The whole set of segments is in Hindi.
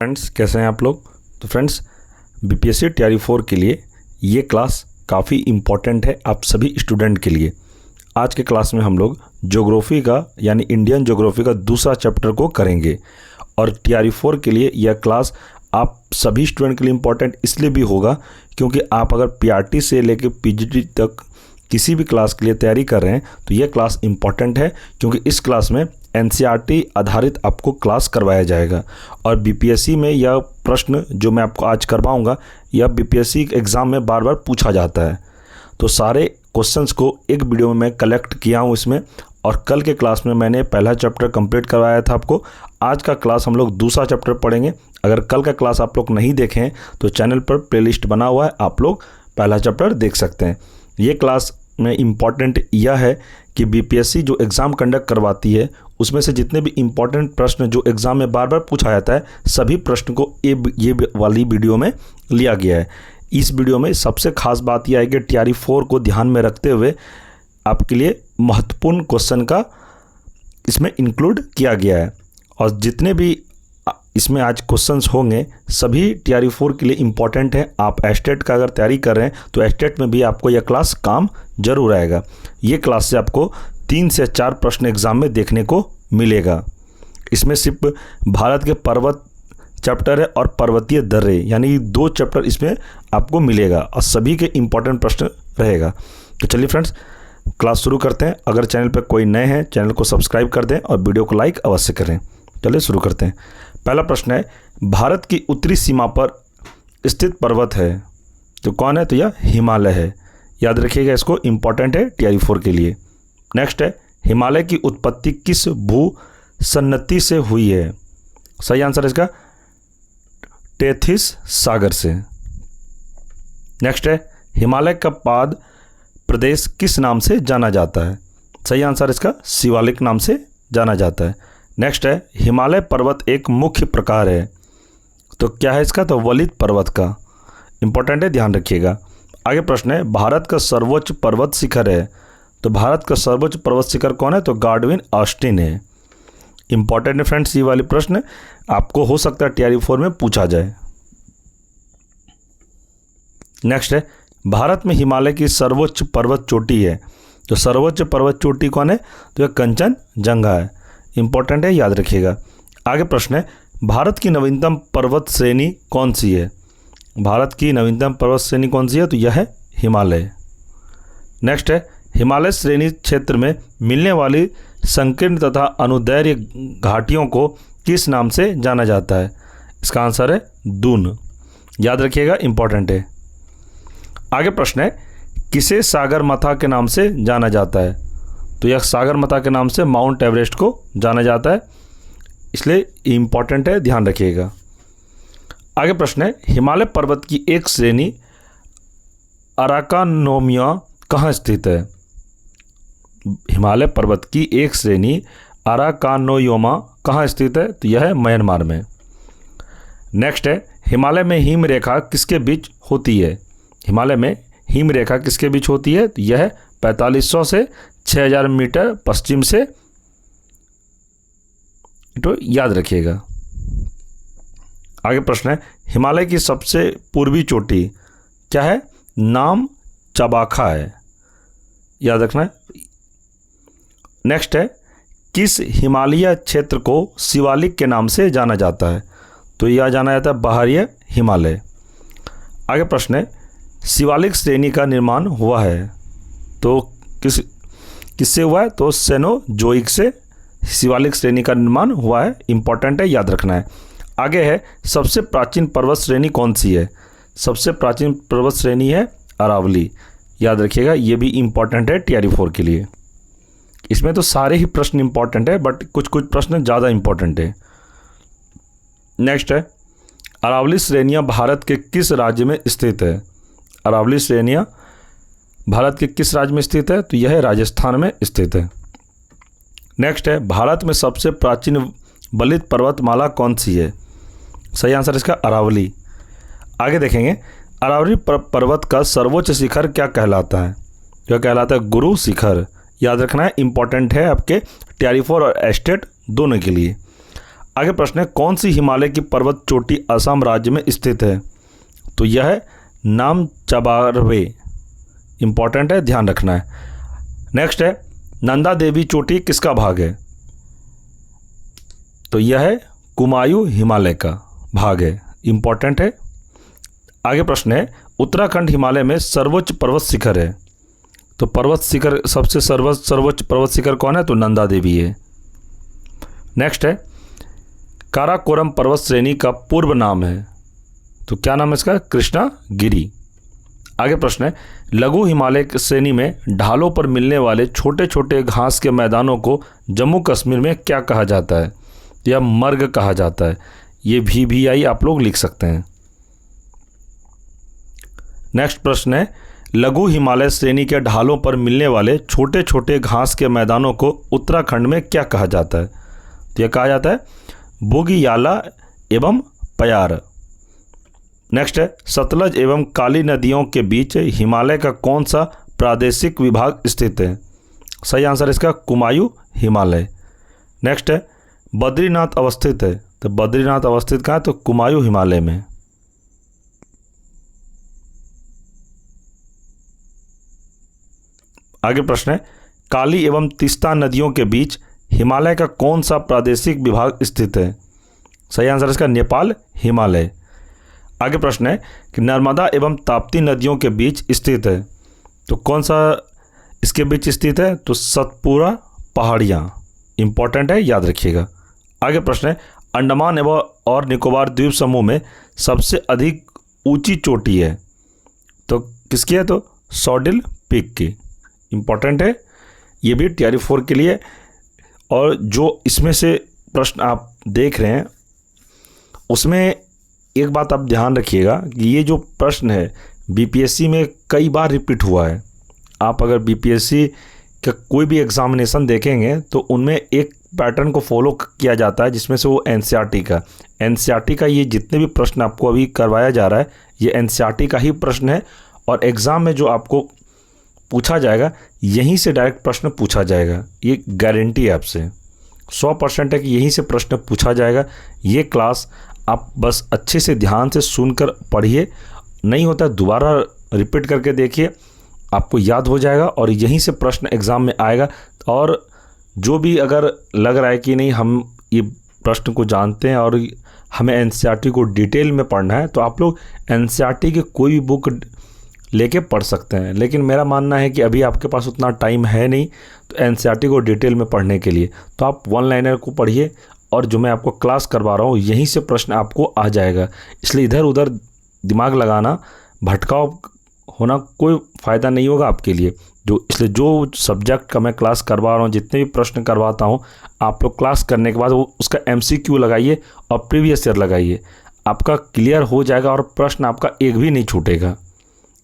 फ्रेंड्स, कैसे हैं आप लोग। तो फ्रेंड्स, बीपीएससी तैयारी 4 के लिए ये क्लास काफ़ी इम्पॉर्टेंट है आप सभी स्टूडेंट के लिए। आज के क्लास में हम लोग ज्योग्राफी का यानी इंडियन ज्योग्राफी का दूसरा चैप्टर को करेंगे। और तैयारी 4 के लिए यह क्लास आप सभी स्टूडेंट के लिए इम्पॉर्टेंट इसलिए भी होगा क्योंकि आप अगर पीआरटी से लेकर पीजीटी तक किसी भी क्लास के लिए तैयारी कर रहे हैं तो यह क्लास इम्पॉर्टेंट है, क्योंकि इस क्लास में एनसीईआरटी आधारित आपको क्लास करवाया जाएगा। और बीपीएससी में यह प्रश्न जो मैं आपको आज करवाऊंगा यह बीपीएससी एग्ज़ाम में बार बार पूछा जाता है। तो सारे क्वेश्चंस को एक वीडियो में मैं कलेक्ट किया हूं इसमें, और कल के क्लास में मैंने पहला चैप्टर कंप्लीट करवाया था आपको। आज का क्लास हम लोग दूसरा चैप्टर पढ़ेंगे। अगर कल का क्लास आप लोग नहीं देखें हैं तो चैनल पर प्लेलिस्ट बना हुआ है, आप लोग पहला चैप्टर देख सकते हैं। ये क्लास में इम्पॉर्टेंट यह है कि बीपीएससी जो एग्ज़ाम कंडक्ट करवाती है उसमें से जितने भी इम्पॉर्टेंट प्रश्न जो एग्ज़ाम में बार बार पूछा जाता है सभी प्रश्न को ये वाली वीडियो में लिया गया है। इस वीडियो में सबसे खास बात यह है कि तैयारी 4 को ध्यान में रखते हुए आपके लिए महत्वपूर्ण क्वेश्चन का इसमें इंक्लूड किया गया है। और जितने भी इसमें आज क्वेश्चंस होंगे सभी तैयारी 4 के लिए इम्पॉर्टेंट है। आप एस्टेट का अगर तैयारी कर रहे हैं तो एस्टेट में भी आपको यह क्लास काम जरूर आएगा। ये क्लास से आपको 3 से 4 प्रश्न एग्जाम में देखने को मिलेगा। इसमें सिर्फ भारत के पर्वत चैप्टर है और पर्वतीय दर्रे यानी 2 चैप्टर इसमें आपको मिलेगा और सभी के इम्पॉर्टेंट प्रश्न रहेगा। तो चलिए फ्रेंड्स, क्लास शुरू करते हैं। अगर चैनल पर कोई नए हैं चैनल को सब्सक्राइब कर दें और वीडियो को लाइक अवश्य करें। चलिए शुरू करते हैं। पहला प्रश्न है, भारत की उत्तरी सीमा पर स्थित पर्वत है तो कौन है? तो यह हिमालय है। याद रखिएगा, इसको इम्पॉर्टेंट है तैयारी 4 के लिए। नेक्स्ट है, हिमालय की उत्पत्ति किस भू सन्नति से हुई है? सही आंसर है इसका टेथिस सागर से। नेक्स्ट है, हिमालय का पाद प्रदेश किस नाम से जाना जाता है? सही आंसर इसका शिवालिक नाम से जाना जाता है। नेक्स्ट है, हिमालय पर्वत एक मुख्य प्रकार है तो क्या है इसका? तो वलित पर्वत का। इंपॉर्टेंट है, ध्यान रखिएगा। आगे प्रश्न है, भारत का सर्वोच्च पर्वत शिखर है तो भारत का सर्वोच्च पर्वत शिखर कौन है? तो गार्डविन ऑस्टिन है। इंपॉर्टेंट है फ्रेंड्स, ये वाले प्रश्न आपको हो सकता है तैयारी 4 में पूछा जाए। नेक्स्ट है, भारत में हिमालय की सर्वोच्च पर्वत चोटी है तो सर्वोच्च पर्वत चोटी कौन है? तो यह कंचनजंगा है। इंपॉर्टेंट है, याद रखिएगा। आगे प्रश्न है, भारत की नवीनतम पर्वत श्रेणी कौन सी है? भारत की नवीनतम पर्वत श्रेणी कौन सी है? तो यह है हिमालय। नेक्स्ट है, हिमालय श्रेणी क्षेत्र में मिलने वाली संकीर्ण तथा अनुदैर्य घाटियों को किस नाम से जाना जाता है? इसका आंसर है दून। याद रखिएगा, इंपॉर्टेंट है। आगे प्रश्न है, किसे सागरमाथा के नाम से जाना जाता है? तो यह सागरमाथा के नाम से माउंट एवरेस्ट को जाना जाता है, इसलिए इम्पॉर्टेंट है, ध्यान रखिएगा। आगे प्रश्न है, हिमालय पर्वत की एक श्रेणी अराकानोमिया कहाँ स्थित है? हिमालय पर्वत की एक श्रेणी अराकानोयोमा कहाँ स्थित है? तो यह है म्यांमार में। नेक्स्ट है, हिमालय में हिम रेखा किसके बीच होती है? हिमालय में हिम रेखा किसके बीच होती है? तो यह है 4500 से 6000 मीटर पश्चिम से। तो याद रखिएगा। आगे प्रश्न है, हिमालय की सबसे पूर्वी चोटी क्या है? नाम चबाखा है, याद रखना है। नेक्स्ट है, किस हिमालय क्षेत्र को शिवालिक के नाम से जाना जाता है? तो यह जाना जाता है बाहरी हिमालय। आगे प्रश्न है, शिवालिक श्रेणी का निर्माण हुआ है तो किससे हुआ है? तो सेनोजोइक से शिवालिक श्रेणी का निर्माण हुआ है। इंपॉर्टेंट है, याद रखना है। आगे है, सबसे प्राचीन पर्वत श्रेणी कौन सी है? सबसे प्राचीन पर्वत श्रेणी है अरावली। याद रखिएगा, ये भी इंपॉर्टेंट है तैयारी 4 के लिए। इसमें तो सारे ही प्रश्न इंपॉर्टेंट है बट कुछ कुछ प्रश्न ज़्यादा इंपॉर्टेंट है। नेक्स्ट है, अरावली श्रेणियाँ भारत के किस राज्य में स्थित है? अरावली श्रेणियाँ भारत के किस राज्य में स्थित है? तो यह राजस्थान में स्थित है। नेक्स्ट है, भारत में सबसे प्राचीन वलित पर्वतमाला कौन सी है? सही आंसर इसका अरावली। आगे देखेंगे, अरावली पर्वत का सर्वोच्च शिखर क्या कहलाता है? यह कहलाता है गुरु शिखर। याद रखना है, इंपॉर्टेंट है आपके तैयारी 4 और एस्टेट दोनों के लिए। आगे प्रश्न है, कौन सी हिमालय की पर्वत चोटी असम राज्य में स्थित है? तो यह है नामचबारवे। इंपॉर्टेंट है, ध्यान रखना है। नेक्स्ट है, नंदा देवी चोटी किसका भाग है? तो यह है कुमायूं हिमालय का भाग है। इंपॉर्टेंट है। आगे प्रश्न है, उत्तराखंड हिमालय में सर्वोच्च पर्वत शिखर है। तो पर्वत शिखर सबसे सर्वोच्च पर्वत शिखर कौन है? तो नंदा देवी है। नेक्स्ट है, काराकोरम पर्वत श्रेणी का पूर्व नाम है। तो क्या नाम है इसका? कृष्णागिरी। आगे प्रश्न है, लघु हिमालय श्रेणी में ढालों पर मिलने वाले छोटे छोटे घास के मैदानों को जम्मू कश्मीर में क्या कहा जाता है? या मर्ग कहा जाता है। ये VVI आप लोग लिख सकते हैं। नेक्स्ट प्रश्न है, लघु हिमालय श्रेणी के ढालों पर मिलने वाले छोटे छोटे घास के मैदानों को उत्तराखंड में क्या कहा जाता है? तो यह कहा जाता है बुगियाला एवं प्यार। नेक्स्ट है, सतलज एवं काली नदियों के बीच हिमालय का कौन सा प्रादेशिक विभाग स्थित है? सही आंसर इसका कुमायूं हिमालय। नेक्स्ट है, बद्रीनाथ अवस्थित है। तो बद्रीनाथ अवस्थित कहाँ है? तो कुमायूं हिमालय में। आगे प्रश्न है, काली एवं तीस्ता नदियों के बीच हिमालय का कौन सा प्रादेशिक विभाग स्थित है? सही आंसर इसका नेपाल हिमालय। आगे प्रश्न है कि नर्मदा एवं ताप्ती नदियों के बीच स्थित है। तो कौन सा इसके बीच स्थित है? तो सतपुरा पहाड़ियाँ। इंपॉर्टेंट है, याद रखिएगा। आगे प्रश्न है, अंडमान एवं और निकोबार द्वीप समूह में सबसे अधिक ऊंची चोटी है। तो किसकी है? तो सॉडिल पीक की। इंपॉर्टेंट है, ये भी TRE 4 के लिए। और जो इसमें से प्रश्न आप देख रहे हैं उसमें एक बात आप ध्यान रखिएगा कि ये जो प्रश्न है BPSC में कई बार रिपीट हुआ है। आप अगर BPSC का कोई भी एग्जामिनेशन देखेंगे तो उनमें एक पैटर्न को फॉलो किया जाता है, जिसमें से वो NCERT का ये जितने भी प्रश्न आपको अभी करवाया जा रहा है ये NCERT का ही प्रश्न है। और एग्ज़ाम में जो आपको पूछा जाएगा यहीं से डायरेक्ट प्रश्न पूछा जाएगा। ये गारंटी है आपसे, 100% है कि यहीं से प्रश्न पूछा जाएगा। ये क्लास आप बस अच्छे से ध्यान से सुनकर पढ़िए, नहीं होता दोबारा रिपीट करके देखिए, आपको याद हो जाएगा और यहीं से प्रश्न एग्ज़ाम में आएगा। और जो भी अगर लग रहा है कि नहीं हम ये प्रश्न को जानते हैं और हमें NCERT को डिटेल में पढ़ना है, तो आप लोग NCERT की कोई भी बुक लेके पढ़ सकते हैं। लेकिन मेरा मानना है कि अभी आपके पास उतना टाइम है नहीं तो NCERT को डिटेल में पढ़ने के लिए, तो आप वन लाइनर को पढ़िए और जो मैं आपको क्लास करवा रहा हूँ यहीं से प्रश्न आपको आ जाएगा। इसलिए इधर उधर दिमाग लगाना, भटकाव होना कोई फ़ायदा नहीं होगा आपके लिए। इसलिए जो सब्जेक्ट का मैं क्लास करवा रहा हूँ, जितने भी प्रश्न करवाता हूँ, आप लोग क्लास करने के बाद वो उसका MCQ लगाइए और प्रीवियस ईयर लगाइए, आपका क्लियर हो जाएगा और प्रश्न आपका एक भी नहीं छूटेगा।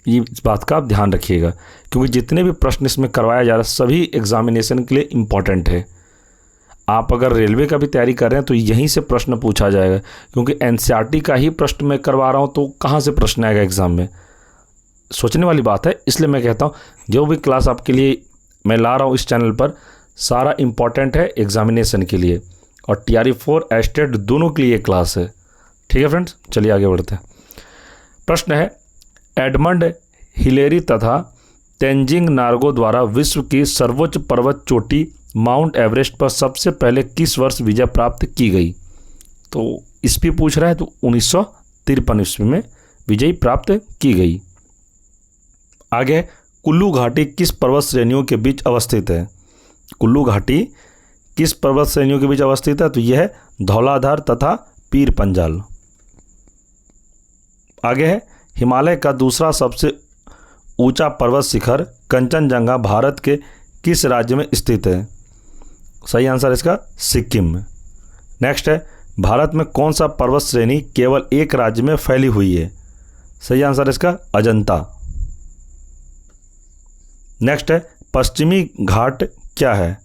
ये इस बात का आप ध्यान रखिएगा, क्योंकि जितने भी प्रश्न इसमें करवाया जा रहा है सभी एग्जामिनेशन के लिए इम्पॉर्टेंट है। आप अगर रेलवे का भी तैयारी कर रहे हैं तो यहीं से प्रश्न पूछा जाएगा, क्योंकि NCERT का ही प्रश्न मैं करवा रहा हूँ तो कहाँ से प्रश्न आएगा एग्ज़ाम में? सोचने वाली बात है। इसलिए मैं कहता हूँ जो भी क्लास आपके लिए मैं ला रहा हूँ इस चैनल पर, सारा इम्पॉर्टेंट है एग्जामिनेशन के लिए, और TRE 4 एस्टेट दोनों के लिए ये क्लास है। ठीक है फ्रेंड्स, चलिए आगे बढ़ते हैं। प्रश्न है, एडमंड हिलेरी तथा तेंजिंग नार्गो द्वारा विश्व की सर्वोच्च पर्वत चोटी माउंट एवरेस्ट पर सबसे पहले किस वर्ष विजय प्राप्त की गई? तो इस भी पूछ रहा है, तो 1953 ईस्वी में विजय प्राप्त की गई। आगे, कुल्लू घाटी किस पर्वत श्रेणियों के बीच अवस्थित है? कुल्लू घाटी किस पर्वत श्रेणियों के बीच अवस्थित है? तो यह है धौलाधार तथा पीर पंजाल। आगे है, हिमालय का दूसरा सबसे ऊंचा पर्वत शिखर कंचनजंगा भारत के किस राज्य में स्थित है? सही आंसर इसका सिक्किम में। नेक्स्ट है, भारत में कौन सा पर्वत श्रेणी केवल एक राज्य में फैली हुई है? सही आंसर इसका अजंता। नेक्स्ट है, पश्चिमी घाट क्या है?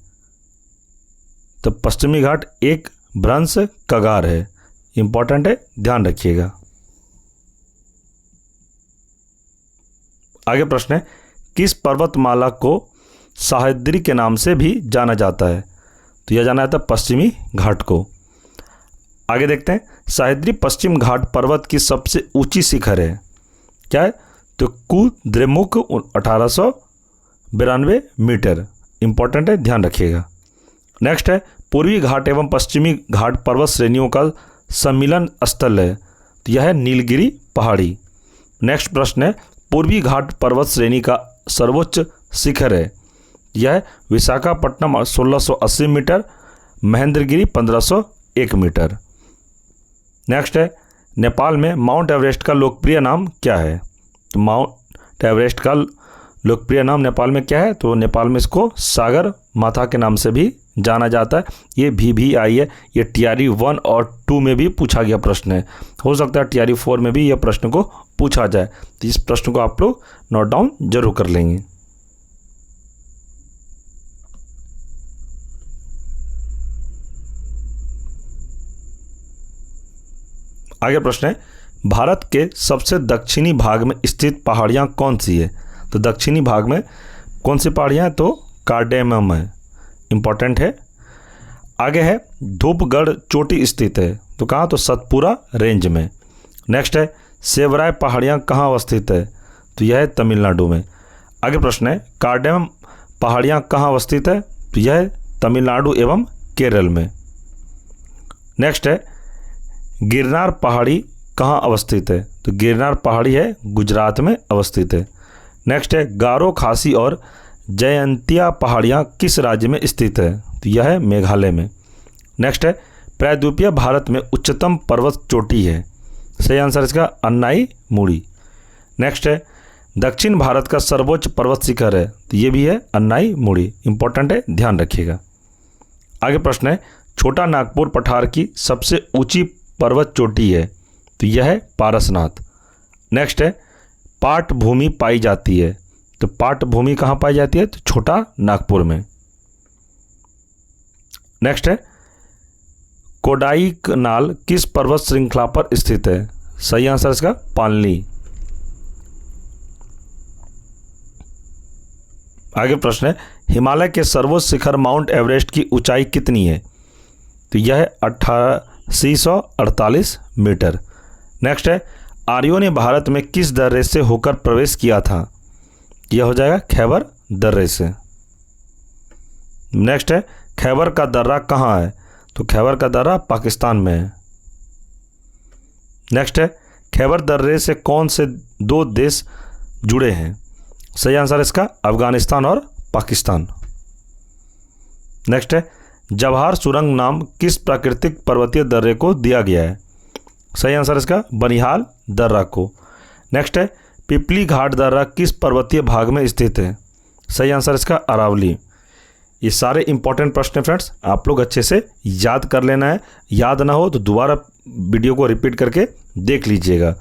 तो पश्चिमी घाट एक भ्रंश कगार है। इंपॉर्टेंट है, ध्यान रखिएगा। आगे प्रश्न है, किस पर्वतमाला को सह्याद्री के नाम से भी जाना जाता है? तो यह जाना जाता है पश्चिमी घाट को। आगे देखते हैं, सह्याद्री पश्चिम घाट पर्वत की सबसे ऊंची शिखर है, क्या है? तो कुद्रेमुख 1892 मीटर। इंपॉर्टेंट है, ध्यान रखिएगा। नेक्स्ट है, पूर्वी घाट एवं पश्चिमी घाट पर्वत श्रेणियों का सम्मिलन स्थल है, तो यह है नीलगिरी पहाड़ी। नेक्स्ट प्रश्न है, पूर्वी घाट पर्वत श्रेणी का सर्वोच्च शिखर है, यह है Visakhapatnam 1680 metre, Mahendragiri 1501 metre. Next है, नेपाल में माउंट एवरेस्ट का लोकप्रिय नाम क्या है? तो माउंट एवरेस्ट का लोकप्रिय नाम नेपाल में क्या है? तो नेपाल में इसको सागर माथा के नाम से भी जाना जाता है। ये भी आई है, ये TRE 1 और 2 में भी पूछा गया प्रश्न है। हो सकता है TRE 4 में भी यह प्रश्न को पूछा जाए, तो इस प्रश्न को आप लोग नोट डाउन जरूर कर लेंगे। आगे प्रश्न है, भारत के सबसे दक्षिणी भाग में स्थित पहाड़ियाँ कौन सी है? तो दक्षिणी भाग में कौन सी पहाड़ियाँ हैं? तो कार्डेमम है। इंपॉर्टेंट है। आगे है, धूपगढ़ चोटी स्थित है, तो कहाँ? तो सतपुरा रेंज में। नेक्स्ट है, सेवराय पहाड़ियाँ कहाँ अवस्थित है? तो यह है तमिलनाडु में। आगे प्रश्न है, कार्डेमम पहाड़ियाँ कहाँ अवस्थित है? तो यह है तमिलनाडु एवं केरल में। नेक्स्ट है, गिरनार पहाड़ी कहाँ अवस्थित है? तो गिरनार पहाड़ी है गुजरात में अवस्थित है। नेक्स्ट है, गारो खासी और जयंतिया पहाड़ियाँ किस राज्य में स्थित है? तो यह है मेघालय में। नेक्स्ट है, प्रायद्वीपीय भारत में उच्चतम पर्वत चोटी है, सही आंसर इसका अन्नाई मुड़ी। नेक्स्ट है, दक्षिण भारत का सर्वोच्च पर्वत शिखर है, तो ये भी है अन्नाई मुड़ी। इंपॉर्टेंट है, ध्यान रखिएगा। आगे प्रश्न है, छोटा नागपुर पठार की सबसे ऊंची पर्वत चोटी है, तो यह है पारसनाथ। नेक्स्ट है, पाट भूमि पाई जाती है, तो पाट भूमि कहाँ पाई जाती है? तो छोटा नागपुर में। नेक्स्ट है, कोडाईकनाल किस पर्वत श्रृंखला पर स्थित है? सही आंसर इसका पालनी। आगे प्रश्न है, हिमालय के सर्वोच्च शिखर माउंट एवरेस्ट की ऊंचाई कितनी है? तो यह है 8848 मीटर। नेक्स्ट है, आर्यों ने भारत में किस दर्रे से होकर प्रवेश किया था? यह हो जाएगा खैबर दर्रे से। नेक्स्ट है, खैबर का दर्रा कहाँ है? तो खैबर का दर्रा पाकिस्तान में है। नेक्स्ट है, खैबर दर्रे से कौन से दो देश जुड़े हैं? सही आंसर इसका अफगानिस्तान और पाकिस्तान। नेक्स्ट है, जवाहर सुरंग नाम किस प्राकृतिक पर्वतीय दर्रे को दिया गया है? सही आंसर इसका बनिहाल दर्रा को। नेक्स्ट है, पिपली घाट दर्रा किस पर्वतीय भाग में स्थित है? सही आंसर इसका अरावली। ये सारे इंपॉर्टेंट प्रश्न हैं फ्रेंड्स, आप लोग अच्छे से याद कर लेना है। याद ना हो तो दोबारा वीडियो को रिपीट करके देख लीजिएगा।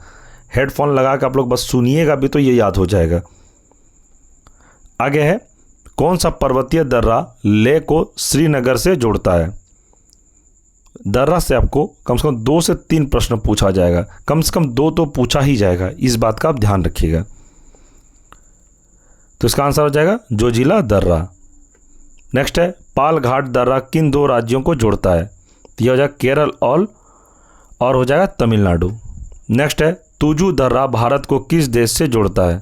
हेडफोन लगा के आप लोग बस सुनिएगा भी तो ये याद हो जाएगा। आगे है, कौन सा पर्वतीय दर्रा लेह को श्रीनगर से जोड़ता है? दर्रा से आपको कम से कम 2 से 3 प्रश्न पूछा जाएगा, कम से कम 2 तो पूछा ही जाएगा, इस बात का आप ध्यान रखिएगा। तो इसका आंसर हो जाएगा जोजिला दर्रा। नेक्स्ट है, पाल घाट दर्रा किन 2 राज्यों को जोड़ता है? तो यह हो जाएगा केरल और हो जाएगा तमिलनाडु। नेक्स्ट है, तुजू दर्रा भारत को किस देश से जोड़ता है?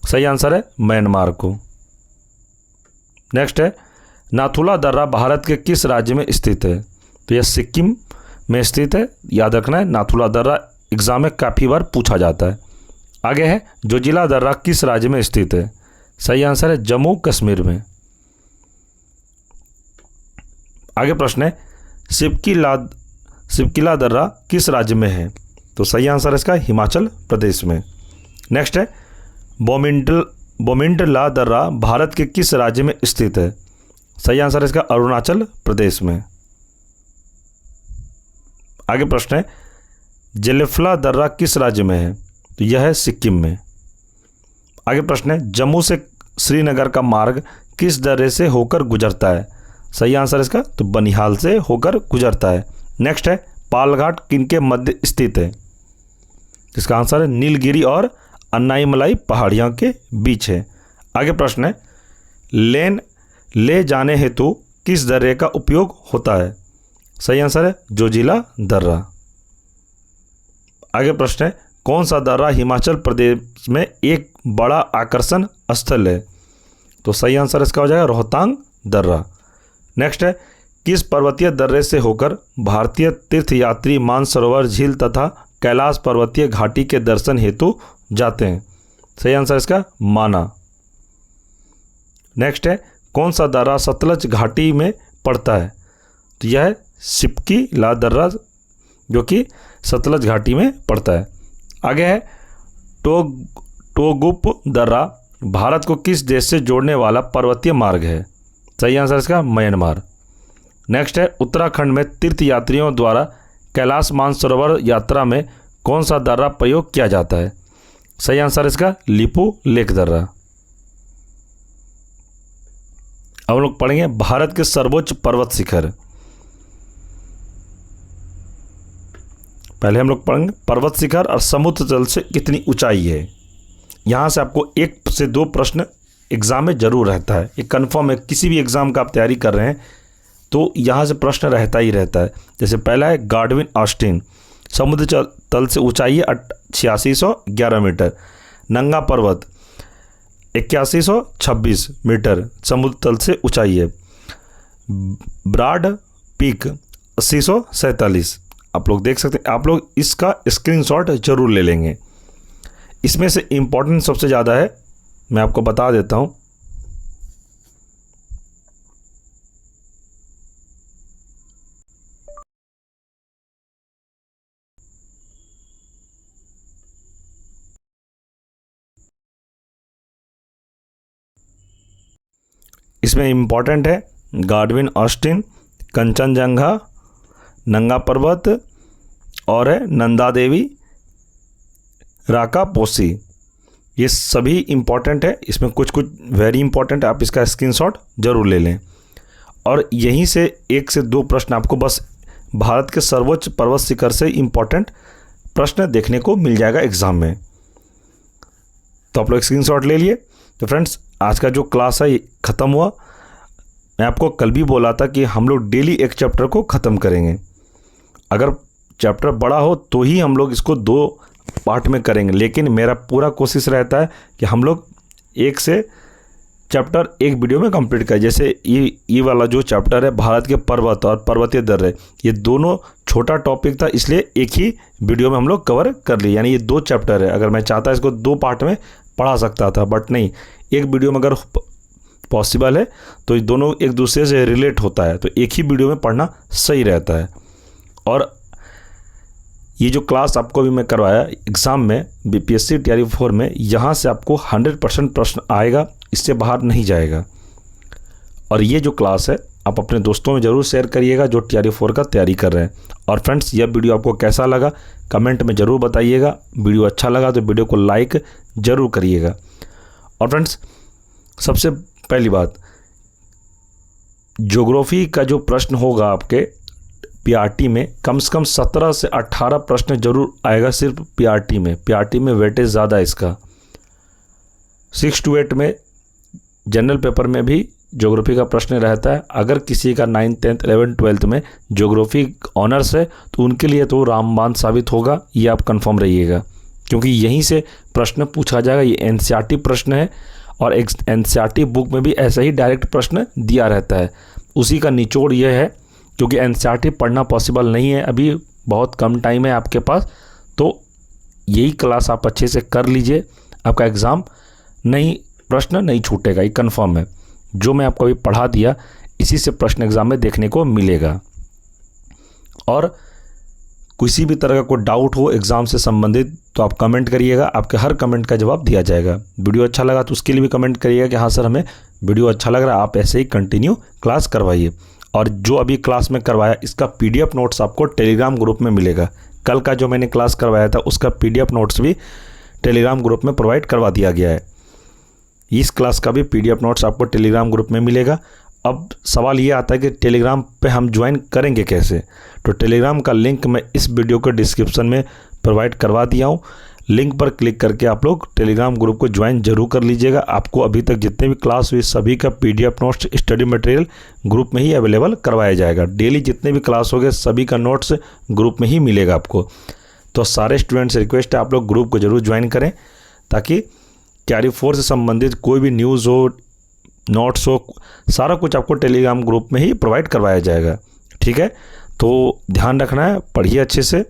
सही आंसर है म्यांमार को। नेक्स्ट है, नाथुला दर्रा भारत के किस राज्य में स्थित है? तो यह सिक्किम में स्थित है, याद रखना है। नाथुला दर्रा एग्जाम में काफ़ी बार पूछा जाता है। आगे है, जोजिला दर्रा किस राज्य में स्थित है? सही आंसर है जम्मू कश्मीर में। आगे प्रश्न है, शिवकिला दर्रा किस राज्य में है? तो सही आंसर इसका हिमाचल प्रदेश में। नेक्स्ट है, बोमिंडला दर्रा भारत के किस राज्य में स्थित है? सही आंसर इसका अरुणाचल प्रदेश में। आगे प्रश्न है, जेलेफला दर्रा किस राज्य में है? तो यह है सिक्किम में। आगे प्रश्न है, जम्मू से श्रीनगर का मार्ग किस दर्रे से होकर गुजरता है? सही आंसर इसका तो बनिहाल से होकर गुजरता है। नेक्स्ट है, पालघाट किनके मध्य स्थित है? इसका आंसर है नीलगिरी और अन्नाईमलाई पहाड़ियों के बीच है। आगे प्रश्न है, ले जाने हेतु किस दर्रे का उपयोग होता है? सही आंसर है जोजिला दर्रा। आगे प्रश्न है, कौन सा दर्रा हिमाचल प्रदेश में एक बड़ा आकर्षण स्थल है? तो सही आंसर इसका हो जाएगा रोहतांग दर्रा। नेक्स्ट है, किस पर्वतीय दर्रे से होकर भारतीय तीर्थयात्री मानसरोवर झील तथा कैलाश पर्वतीय घाटी के दर्शन हेतु जाते हैं? सही आंसर इसका माना। नेक्स्ट है, कौन सा दर्रा सतलज घाटी में पड़ता है? तो यह है सिपकी ला दर्रा, जो कि सतलज घाटी में पड़ता है। आगे है, टोगुप दर्रा भारत को किस देश से जोड़ने वाला पर्वतीय मार्ग है? सही आंसर इसका म्यांमार। नेक्स्ट है, उत्तराखंड में तीर्थयात्रियों द्वारा कैलाश मानसरोवर यात्रा में कौन सा दर्रा प्रयोग किया जाता है? सही आंसर इसका लिपू लेक दर्रा। अब लोग पढ़ेंगे भारत के सर्वोच्च पर्वत शिखर। पहले हम लोग पढ़ेंगे पर्वत शिखर और समुद्र तल से कितनी ऊंचाई है। यहाँ से आपको 1 से 2 प्रश्न एग्जाम में जरूर रहता है, ये कन्फर्म है। किसी भी एग्जाम का आप तैयारी कर रहे हैं तो यहाँ से प्रश्न रहता ही रहता है। जैसे पहला है गाडविन ऑस्टिन, समुद्र तल से ऊंचाई है 8611 मीटर। नंगा पर्वत 8126 मीटर समुद्र तल से ऊंचाई है। Broad Peak 8047। आप लोग देख सकते हैं, आप लोग इसका स्क्रीनशॉट जरूर ले लेंगे। इसमें से इम्पोर्टेंट सबसे ज़्यादा है, मैं आपको बता देता हूँ। इसमें इम्पॉर्टेंट है गाडविन ऑस्टिन, कंचनजंगा, नंगा पर्वत और है नंदा देवी, राका पोसी। ये सभी इम्पॉर्टेंट है। इसमें कुछ कुछ वेरी इंपॉर्टेंट है, आप इसका स्क्रीनशॉट जरूर ले लें। और यहीं से 1 से 2 प्रश्न आपको बस भारत के सर्वोच्च पर्वत शिखर से इम्पॉर्टेंट प्रश्न देखने को मिल जाएगा एग्जाम में। तो आप लोग स्क्रीनशॉट ले लिए। तो फ्रेंड्स, आज का जो क्लास है ये ख़त्म हुआ। मैं आपको कल भी बोला था कि हम लोग डेली एक चैप्टर को ख़त्म करेंगे। अगर चैप्टर बड़ा हो तो ही हम लोग इसको 2 पार्ट में करेंगे, लेकिन मेरा पूरा कोशिश रहता है कि हम लोग एक से चैप्टर एक वीडियो में कंप्लीट करें। जैसे ये वाला जो चैप्टर है भारत के पर्वत और पर्वतीय दर्रे, ये दोनों छोटा टॉपिक था, इसलिए एक ही वीडियो में हम लोग कवर कर लिए। यानी ये 2 चैप्टर है। अगर मैं चाहता इसको 2 पार्ट में पढ़ा सकता था, बट नहीं, एक वीडियो में अगर पॉसिबल है तो ये दोनों एक दूसरे से रिलेट होता है, तो एक ही वीडियो में पढ़ना सही रहता है। और ये जो क्लास आपको अभी मैं करवाया एग्ज़ाम में बीपीएससी टीआरई 4 में, यहाँ से आपको 100% प्रश्न आएगा, इससे बाहर नहीं जाएगा। और ये जो क्लास है आप अपने दोस्तों में ज़रूर शेयर करिएगा जो टीआरई 4 का तैयारी कर रहे हैं। और फ्रेंड्स, यह वीडियो आपको कैसा लगा कमेंट में ज़रूर बताइएगा। वीडियो अच्छा लगा तो वीडियो को लाइक ज़रूर करिएगा। और फ्रेंड्स, सबसे पहली बात, ज्योग्राफी का जो प्रश्न होगा आपके पीआरटी में, कम से कम 17 से 18 प्रश्न जरूर आएगा सिर्फ पीआरटी में। पीआरटी में वेटेज ज़्यादा है इसका। 6 to 8 में जनरल पेपर में भी ज्योग्राफी का प्रश्न रहता है। अगर किसी का 9th 10th 11th 12th में ज्योग्राफी ऑनर्स है तो उनके लिए तो रामबाण साबित होगा, ये आप कंफर्म रहिएगा, क्योंकि यहीं से प्रश्न पूछा जाएगा। ये एनसीईआरटी प्रश्न है और एनसीईआरटी बुक में भी ऐसा ही डायरेक्ट प्रश्न दिया रहता है। उसी का निचोड़ यह है, क्योंकि एनसीईआरटी पढ़ना पॉसिबल नहीं है, अभी बहुत कम टाइम है आपके पास, तो यही क्लास आप अच्छे से कर लीजिए। आपका एग्ज़ाम प्रश्न नहीं छूटेगा, ये कन्फर्म है। जो मैं आपको अभी पढ़ा दिया इसी से प्रश्न एग्ज़ाम में देखने को मिलेगा। और किसी भी तरह का कोई डाउट हो एग्ज़ाम से संबंधित तो आप कमेंट करिएगा, आपके हर कमेंट का जवाब दिया जाएगा। वीडियो अच्छा लगा तो उसके लिए भी कमेंट करिएगा कि हाँ सर हमें वीडियो अच्छा लग रहा है, आप ऐसे ही कंटिन्यू क्लास करवाइए। और जो अभी क्लास में करवाया इसका PDF नोट्स आपको टेलीग्राम ग्रुप में मिलेगा। कल का जो मैंने क्लास करवाया था उसका PDF नोट्स भी टेलीग्राम ग्रुप में प्रोवाइड करवा दिया गया है। इस क्लास का भी PDF नोट्स आपको टेलीग्राम ग्रुप में मिलेगा। अब सवाल ये आता है कि टेलीग्राम पे हम ज्वाइन करेंगे कैसे? तो टेलीग्राम का लिंक मैं इस वीडियो के डिस्क्रिप्शन में प्रोवाइड करवा दिया हूँ। लिंक पर क्लिक करके आप लोग टेलीग्राम ग्रुप को ज्वाइन जरूर कर लीजिएगा। आपको अभी तक जितने भी क्लास हुई सभी का PDF notes study material group में ही अवेलेबल करवाया जाएगा। डेली जितने भी क्लास हो गए सभी का नोट्स ग्रुप में ही मिलेगा आपको। तो सारे स्टूडेंट्स से रिक्वेस्ट है आप लोग ग्रुप को जरूर ज्वाइन करें, ताकि TRE 4 से संबंधित कोई भी न्यूज़ हो, नोट्स हो, सारा कुछ आपको टेलीग्राम ग्रुप में ही प्रोवाइड करवाया जाएगा। ठीक है, तो ध्यान रखना है, पढ़िए अच्छे से।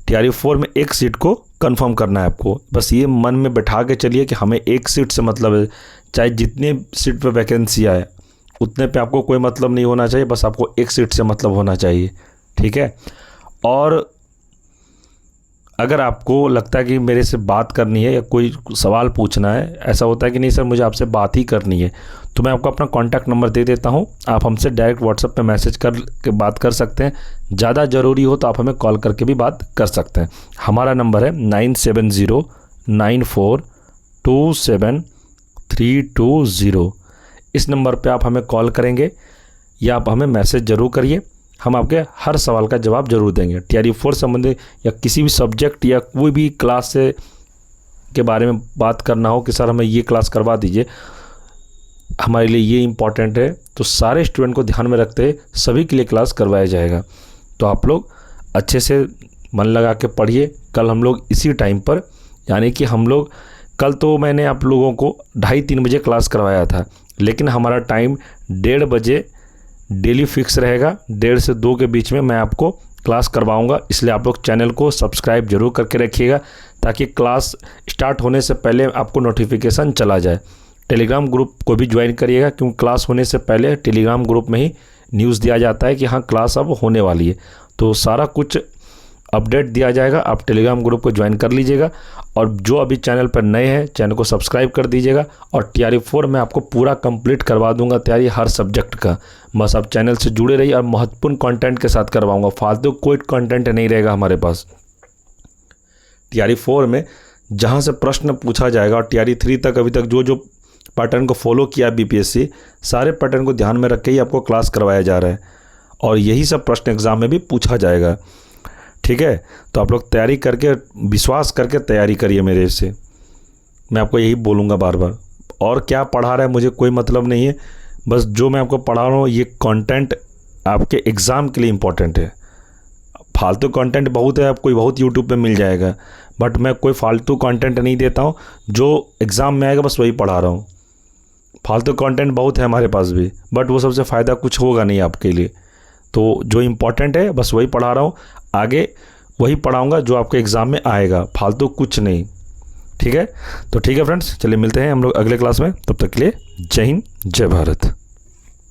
TRE 4 में एक सीट को कंफर्म करना है आपको। बस ये मन में बैठा के चलिए कि हमें एक सीट से मतलब है, चाहे जितने सीट पे वैकेंसी आए उतने पे आपको कोई मतलब नहीं होना चाहिए, बस आपको एक सीट से मतलब होना चाहिए। ठीक है, और अगर आपको लगता है कि मेरे से बात करनी है या कोई सवाल पूछना है, ऐसा होता है कि नहीं सर मुझे आपसे बात ही करनी है, तो मैं आपको अपना कॉन्टैक्ट नंबर दे देता हूं। आप हमसे डायरेक्ट व्हाट्सएप पे मैसेज कर के बात कर सकते हैं। ज़्यादा ज़रूरी हो तो आप हमें कॉल करके भी बात कर सकते हैं। हमारा नंबर है 9709427320। इस नंबर पर आप हमें कॉल करेंगे या आप हमें मैसेज ज़रूर करिए, हम आपके हर सवाल का जवाब जरूर देंगे। TRE 4 संबंधित या किसी भी सब्जेक्ट या कोई भी क्लास से के बारे में बात करना हो कि सर हमें ये क्लास करवा दीजिए, हमारे लिए ये इम्पॉर्टेंट है, तो सारे स्टूडेंट को ध्यान में रखते हुए सभी के लिए क्लास करवाया जाएगा। तो आप लोग अच्छे से मन लगा के पढ़िए। कल हम लोग इसी टाइम पर, यानी कि हम लोग कल तो मैंने आप लोगों को 2:30-3 बजे क्लास करवाया था, लेकिन हमारा टाइम 1:30 बजे डेली फिक्स रहेगा। 1:30 से 2 के बीच में मैं आपको क्लास करवाऊंगा, इसलिए आप लोग चैनल को सब्सक्राइब जरूर करके रखिएगा, ताकि क्लास स्टार्ट होने से पहले आपको नोटिफिकेशन चला जाए। टेलीग्राम ग्रुप को भी ज्वाइन करिएगा, क्योंकि क्लास होने से पहले टेलीग्राम ग्रुप में ही न्यूज़ दिया जाता है कि हाँ क्लास अब होने वाली है, तो सारा कुछ अपडेट दिया जाएगा। आप टेलीग्राम ग्रुप को ज्वाइन कर लीजिएगा, और जो अभी चैनल पर नए हैं चैनल को सब्सक्राइब कर दीजिएगा। और TRE 4 में आपको पूरा कंप्लीट करवा दूंगा तैयारी हर सब्जेक्ट का। बस आप चैनल से जुड़े रहिए और महत्वपूर्ण कंटेंट के साथ करवाऊंगा, फालतू कोई कंटेंट नहीं रहेगा हमारे पास। TRE 4 में जहां से प्रश्न पूछा जाएगा और TRE 3 तक अभी तक जो जो पैटर्न को फॉलो किया BPSC, सारे पैटर्न को ध्यान में रख के ही आपको क्लास करवाया जा रहा है, और यही सब प्रश्न एग्जाम में भी पूछा जाएगा। ठीक है, तो आप लोग तैयारी करके, विश्वास करके तैयारी करिए मेरे से, मैं आपको यही बोलूँगा बार बार। और क्या पढ़ा रहा है मुझे कोई मतलब नहीं है, बस जो मैं आपको पढ़ा रहा हूँ ये कंटेंट आपके एग्ज़ाम के लिए इम्पोर्टेंट है। फालतू कंटेंट बहुत है, आपको बहुत यूट्यूब पे मिल जाएगा, बट मैं कोई फालतू कंटेंट नहीं देता हूँ। जो एग्ज़ाम में आएगा बस वही पढ़ा रहा हूँ। फालतू कंटेंट बहुत है हमारे पास भी, बट वो सबसे फ़ायदा कुछ होगा नहीं आपके लिए। तो जो इम्पोर्टेंट है बस वही पढ़ा रहा हूँ, आगे वही पढ़ाऊँगा जो आपके एग्ज़ाम में आएगा, फालतू कुछ नहीं। ठीक है, तो ठीक है फ्रेंड्स, चलिए मिलते हैं हम लोग अगले क्लास में। तब तक के लिए जय हिंद, जय भारत।